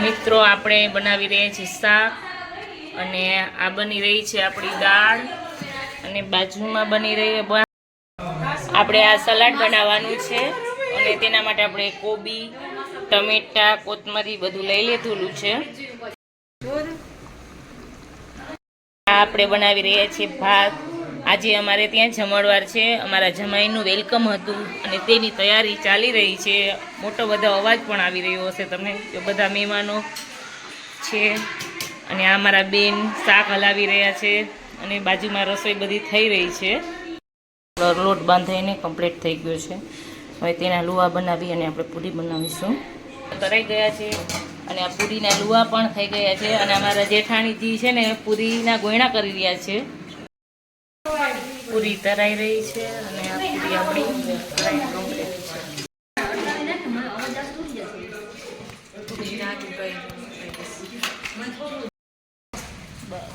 મિત્રો આપણે બનાવી રહ્યા છીએ શાક અને આ બની રહી છે આપણી દાળ અને બાજુમાં બની રહી આપણે આ સલાડ બનાવવાનું છે અને તેના માટે આપણે કોબી ટમેટા કોથમરી બધું લઈ લીધેલું છે આપણે બનાવી રહ્યા છીએ ભાત આજે અમારે ત્યાં જમણવાર છે અમારા જમાઈનું વેલકમ હતું અને તેની તૈયારી ચાલી રહી છે મોટો બધો અવાજ પણ આવી રહ્યો હશે તમને બધા મહેમાનો છે અને આ મારા બેન શાક હલાવી રહ્યા છે અને બાજુમાં રસોઈ બધી થઈ રહી છે લોટ બાંધાઈને કમ્પ્લીટ થઈ ગયો છે હવે તેના લુવા બનાવી અને આપણે પૂરી બનાવીશું તરાઈ ગયા છે અને આ પૂરીના લુવા પણ થઈ ગયા છે અને અમારા જેઠાણીજી છે ને પૂરીના ગોયણા કરી રહ્યા છે પૂરી તરાઈ રહી છે અને આ પૂરી આપણી કમ્પ્લીટ છે